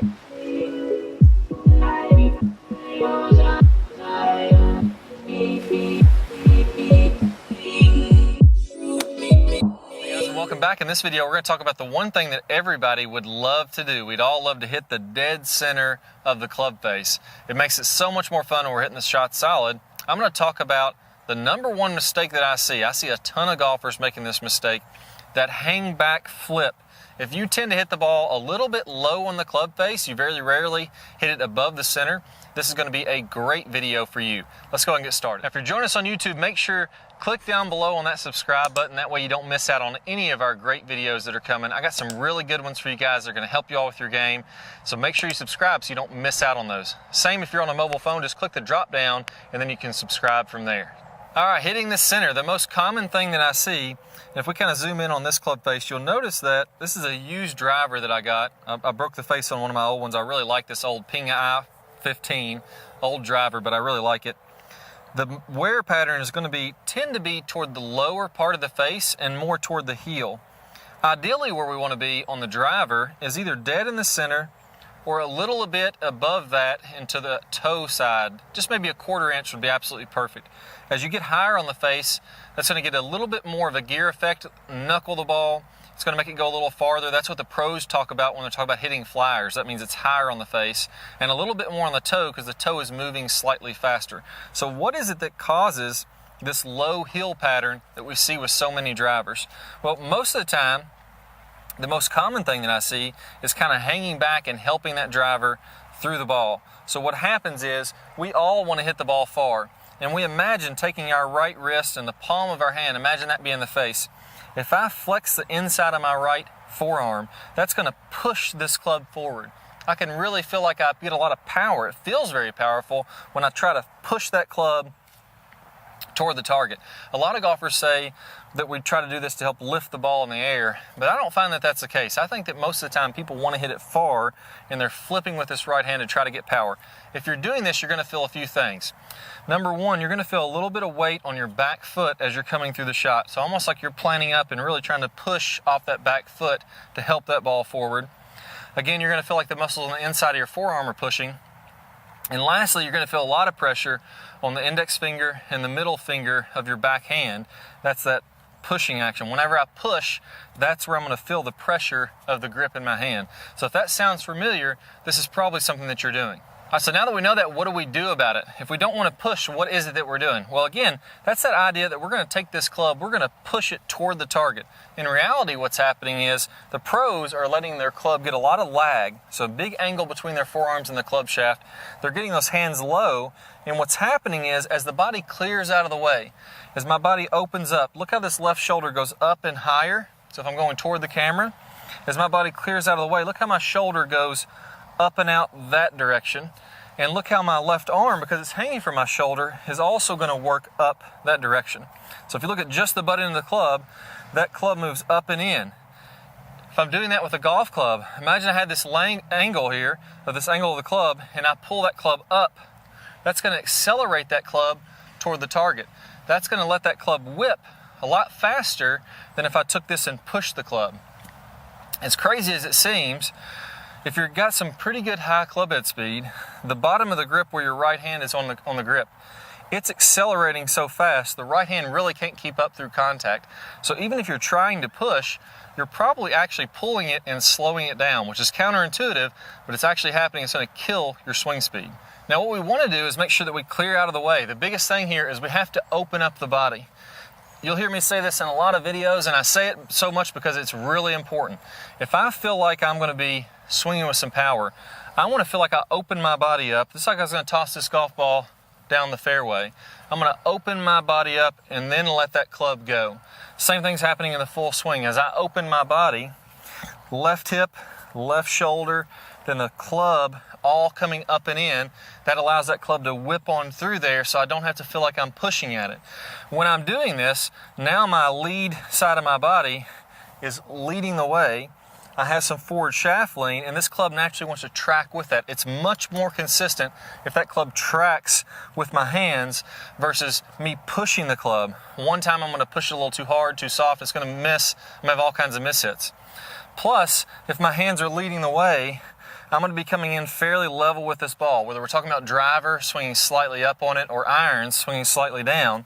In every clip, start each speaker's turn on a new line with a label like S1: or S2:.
S1: Welcome back. In this video, we're going to talk about the one thing that everybody would love to do. We'd all love to hit the dead center of the club face. It makes it so much more fun when we're hitting the shot solid. I'm going to talk about the number one mistake that I see. I see a ton of golfers making this mistake, that hang back flip. If you tend to hit the ball a little bit low on the club face, you very rarely hit it above the center, this is going to be a great video for you. Let's go ahead and get started. Now, if you're joining us on YouTube, make sure click down below on that subscribe button. That way you don't miss out on any of our great videos that are coming. I got some really good ones for you guys that are going to help you all with your game. So make sure you subscribe so you don't miss out on those. Same if you're on a mobile phone, just click the drop down and then you can subscribe from there. All right, hitting the center, the most common thing that I see, and if we kind of zoom in on this club face, you'll notice that this is a used driver that I got. I broke the face on one of my old ones. I really like this old Ping i15, old driver, but I really like it. The wear pattern is going to tend to be toward the lower part of the face and more toward the heel. Ideally, where we want to be on the driver is either dead in the center or a little bit above that into the toe side. Just maybe a 1/4 inch would be absolutely perfect. As you get higher on the face, that's going to get a little bit more of a gear effect, knuckle the ball. It's going to make it go a little farther. That's what the pros talk about when they talk about hitting flyers. That means it's higher on the face and a little bit more on the toe because the toe is moving slightly faster. So what is it that causes this low heel pattern that we see with so many drivers? Well, most of the time, the most common thing that I see is kind of hanging back and helping that driver through the ball. So what happens is we all want to hit the ball far. And we imagine taking our right wrist and the palm of our hand, imagine that being the face. If I flex the inside of my right forearm, that's going to push this club forward. I can really feel like I get a lot of power. It feels very powerful when I try to push that club toward the target. A lot of golfers say that we try to do this to help lift the ball in the air, but I don't find that that's the case. I think that most of the time people want to hit it far and they're flipping with this right hand to try to get power. If you're doing this, you're going to feel a few things. Number one, you're going to feel a little bit of weight on your back foot as you're coming through the shot. So almost like you're planning up and really trying to push off that back foot to help that ball forward. Again, you're going to feel like the muscles on the inside of your forearm are pushing. And lastly, you're going to feel a lot of pressure on the index finger and the middle finger of your back hand. That's that pushing action. Whenever I push, that's where I'm going to feel the pressure of the grip in my hand. So if that sounds familiar, this is probably something that you're doing. All right, so now that we know that, what do we do about it? If we don't want to push, what is it that we're doing? Well, again, that's that idea that we're going to take this club, we're going to push it toward the target. In reality, what's happening is the pros are letting their club get a lot of lag, so a big angle between their forearms and the club shaft. They're getting those hands low, and what's happening is as the body clears out of the way, as my body opens up, look how this left shoulder goes up and higher. So if I'm going toward the camera, as my body clears out of the way, look how my shoulder goes up and out that direction. And look how my left arm, because it's hanging from my shoulder, is also going to work up that direction. So if you look at just the butt end of the club, that club moves up and in. If I'm doing that with a golf club, imagine I had this angle here, of this angle of the club, and I pull that club up. That's going to accelerate that club toward the target. That's going to let that club whip a lot faster than if I took this and pushed the club. As crazy as it seems, if you've got some pretty good high club head speed, the bottom of the grip where your right hand is on the grip, it's accelerating so fast, the right hand really can't keep up through contact. So even if you're trying to push, you're probably actually pulling it and slowing it down, which is counterintuitive, but it's actually happening. It's going to kill your swing speed. Now what we want to do is make sure that we clear out of the way. The biggest thing here is we have to open up the body. You'll hear me say this in a lot of videos, and I say it so much because it's really important. If I feel like I'm going to be swinging with some power, I want to feel like I open my body up. Just like I was going to toss this golf ball down the fairway. I'm going to open my body up and then let that club go. Same thing's happening in the full swing. As I open my body, left hip, left shoulder, then the club all coming up and in, that allows that club to whip on through there so I don't have to feel like I'm pushing at it. When I'm doing this, now my lead side of my body is leading the way. I have some forward shaft lean, and this club naturally wants to track with that. It's much more consistent if that club tracks with my hands versus me pushing the club. One time I'm going to push it a little too hard, too soft, it's going to miss. I'm going to have all kinds of mishits. Plus, if my hands are leading the way, I'm going to be coming in fairly level with this ball. Whether we're talking about driver, swinging slightly up on it, or irons, swinging slightly down,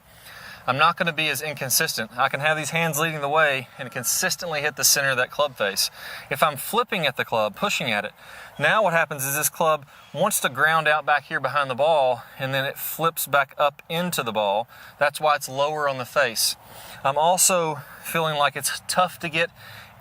S1: I'm not going to be as inconsistent. I can have these hands leading the way and consistently hit the center of that club face. If I'm flipping at the club, pushing at it, now what happens is this club wants to ground out back here behind the ball, and then it flips back up into the ball. That's why it's lower on the face. I'm also feeling like it's tough to get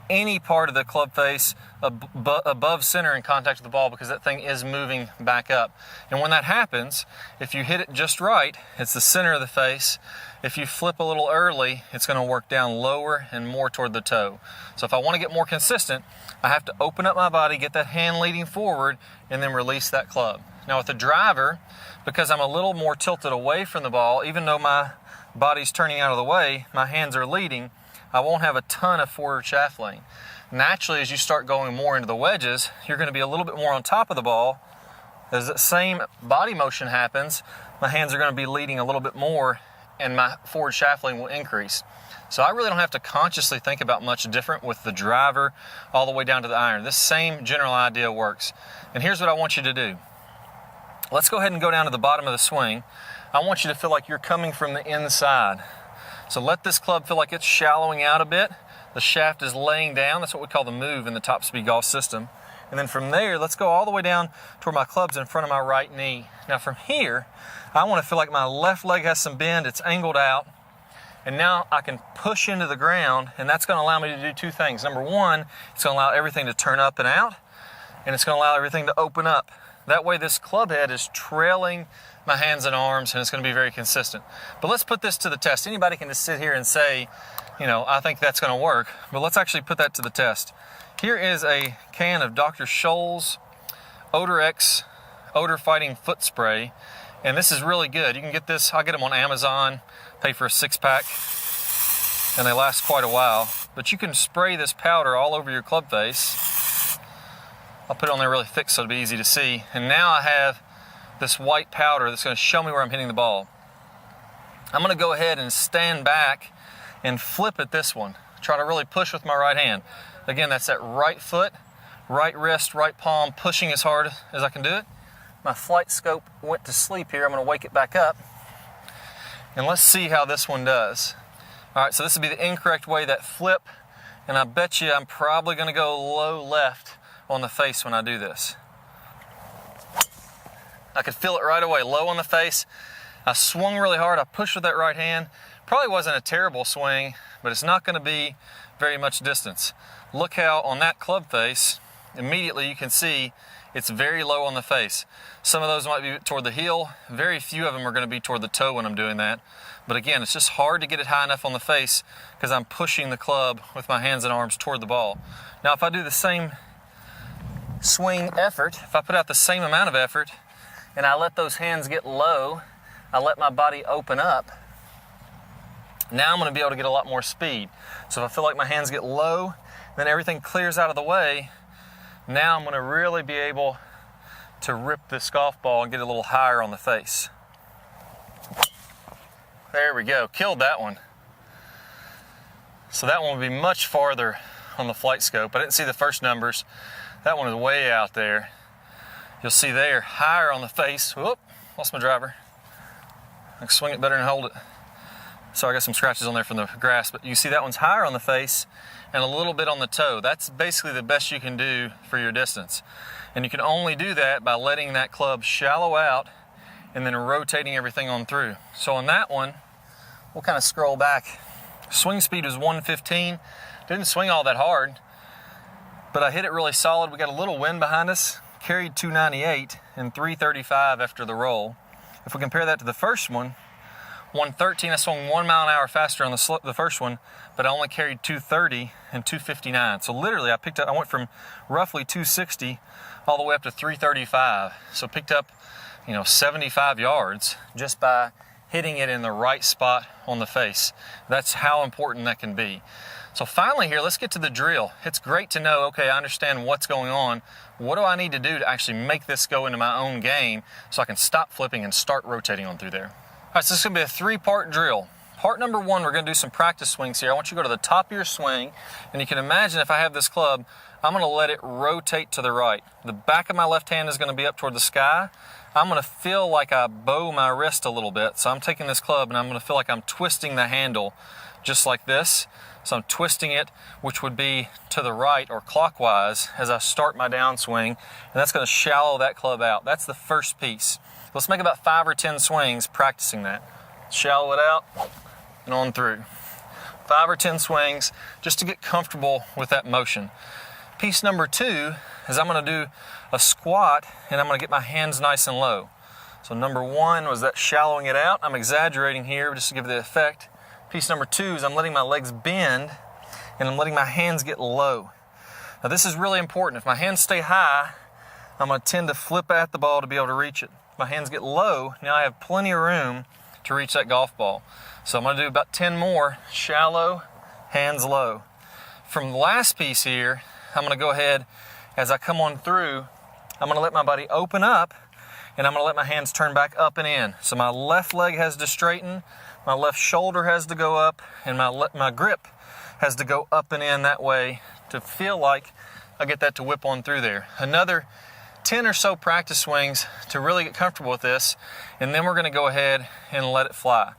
S1: any part of the club face above center in contact with the ball because that thing is moving back up. And when that happens, if you hit it just right, it's the center of the face. If you flip a little early, it's going to work down lower and more toward the toe. So if I want to get more consistent, I have to open up my body, get that hand leading forward, and then release that club. Now with the driver, because I'm a little more tilted away from the ball, even though my body's turning out of the way, my hands are leading, I won't have a ton of forward shaft lane. Naturally, as you start going more into the wedges, you're going to be a little bit more on top of the ball. As that same body motion happens, my hands are going to be leading a little bit more, and my forward shaft lane will increase. So I really don't have to consciously think about much different with the driver all the way down to the iron. This same general idea works. And here's what I want you to do. Let's go ahead and go down to the bottom of the swing. I want you to feel like you're coming from the inside. So let this club feel like it's shallowing out a bit. The shaft is laying down. That's what we call the move in the Top Speed Golf system. And then from there, let's go all the way down to where my club's in front of my right knee. Now from here, I want to feel like my left leg has some bend. It's angled out. And now I can push into the ground, and that's going to allow me to do two things. Number one, it's going to allow everything to turn up and out, and it's going to allow everything to open up. That way this club head is trailing my hands and arms, and it's going to be very consistent. But let's put this to the test. Anybody can just sit here and say, you know, I think that's going to work, but let's actually put that to the test. Here is a can of Dr. Scholl's Odor X Odor Fighting Foot Spray, and this is really good. You can get this, I'll get them on Amazon, pay for a 6-pack, and they last quite a while. But you can spray this powder all over your club face. I'll put it on there really thick so it'll be easy to see. And now I have this white powder that's going to show me where I'm hitting the ball. I'm going to go ahead and stand back and flip at this one. Try to really push with my right hand. Again, that's that right foot, right wrist, right palm, pushing as hard as I can do it. My flight scope went to sleep here. I'm going to wake it back up. And let's see how this one does. All right, so this would be the incorrect way, that flip. And I bet you I'm probably going to go low left on the face when I do this. I could feel it right away, low on the face. I swung really hard. I pushed with that right hand. Probably wasn't a terrible swing, but it's not going to be very much distance. Look how on that club face, immediately you can see it's very low on the face. Some of those might be toward the heel. Very few of them are going to be toward the toe when I'm doing that. But again, it's just hard to get it high enough on the face because I'm pushing the club with my hands and arms toward the ball. Now, if I do the same swing effort, if I put out the same amount of effort and I let those hands get low, I let my body open up, now I'm going to be able to get a lot more speed. So if I feel like my hands get low, then everything clears out of the way, now I'm going to really be able to rip this golf ball and get a little higher on the face. There we go, killed that one. So that one will be much farther on the flight scope. I didn't see the first numbers. That one is way out there. You'll see there, higher on the face. Whoop, lost my driver. I can swing it better and hold it. So I got some scratches on there from the grass, but you see that one's higher on the face and a little bit on the toe. That's basically the best you can do for your distance. And you can only do that by letting that club shallow out and then rotating everything on through. So on that one, we'll kind of scroll back. Swing speed was 115. Didn't swing all that hard, but I hit it really solid. We got a little wind behind us, carried 298 and 335 after the roll. If we compare that to the first one, 113, I swung 1 mile an hour faster on the first one, but I only carried 230 and 259. So literally I went from roughly 260 all the way up to 335. So picked up, 75 yards just by hitting it in the right spot on the face. That's how important that can be. So finally here, let's get to the drill. It's great to know, okay, I understand what's going on. What do I need to do to actually make this go into my own game so I can stop flipping and start rotating on through there? All right, so this is going to be a 3-part drill. Part number one, we're gonna do some practice swings here. I want you to go to the top of your swing, and you can imagine if I have this club, I'm gonna let it rotate to the right. The back of my left hand is gonna be up toward the sky. I'm gonna feel like I bow my wrist a little bit. So I'm taking this club and I'm gonna feel like I'm twisting the handle just like this. So I'm twisting it, which would be to the right or clockwise as I start my downswing, and that's gonna shallow that club out. That's the first piece. Let's make about 5 or 10 swings practicing that. Shallow it out and on through. 5 or 10 swings just to get comfortable with that motion. Piece number two is I'm gonna do a squat and I'm gonna get my hands nice and low. So number one was that shallowing it out. I'm exaggerating here just to give the effect. Piece number two is I'm letting my legs bend and I'm letting my hands get low. Now this is really important. If my hands stay high, I'm gonna tend to flip at the ball to be able to reach it. If my hands get low, now I have plenty of room to reach that golf ball. So I'm gonna do about 10 more, shallow, hands low. From the last piece here, I'm gonna go ahead, as I come on through, I'm gonna let my body open up and I'm gonna let my hands turn back up and in. So my left leg has to straighten, my left shoulder has to go up, and my grip has to go up and in that way to feel like I get that to whip on through there. Another 10 or so practice swings to really get comfortable with this, and then we're gonna go ahead and let it fly.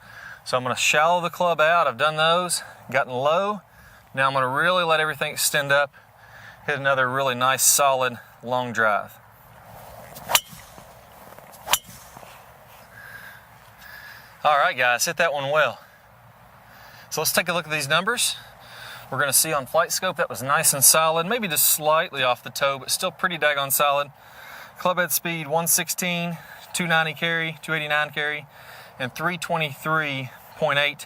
S1: So I'm gonna shallow the club out. I've done those, gotten low. Now I'm gonna really let everything extend up, hit another really nice, solid, long drive. All right, guys, hit that one well. So let's take a look at these numbers. We're gonna see on Flight Scope that was nice and solid, maybe just slightly off the toe, but still pretty daggone solid. Club head speed 116, 290 carry, 289 carry, and 323.8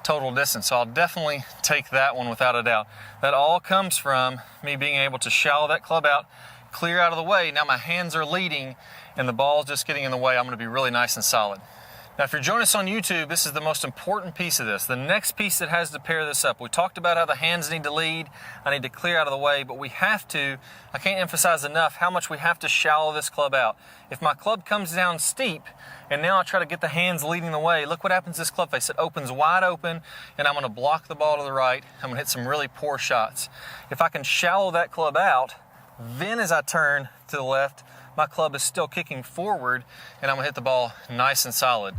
S1: total distance. So I'll definitely take that one without a doubt. That all comes from me being able to shallow that club out, clear out of the way. Now my hands are leading and the ball's just getting in the way. I'm gonna be really nice and solid. Now, if you're joining us on YouTube, this is the most important piece of this. The next piece that has to pair this up. We talked about how the hands need to lead. I need to clear out of the way, but we have to, I can't emphasize enough how much we have to shallow this club out. If my club comes down steep, and now I try to get the hands leading the way, look what happens to this club face. It opens wide open, and I'm gonna block the ball to the right. I'm gonna hit some really poor shots. If I can shallow that club out, then as I turn to the left, my club is still kicking forward, and I'm gonna hit the ball nice and solid.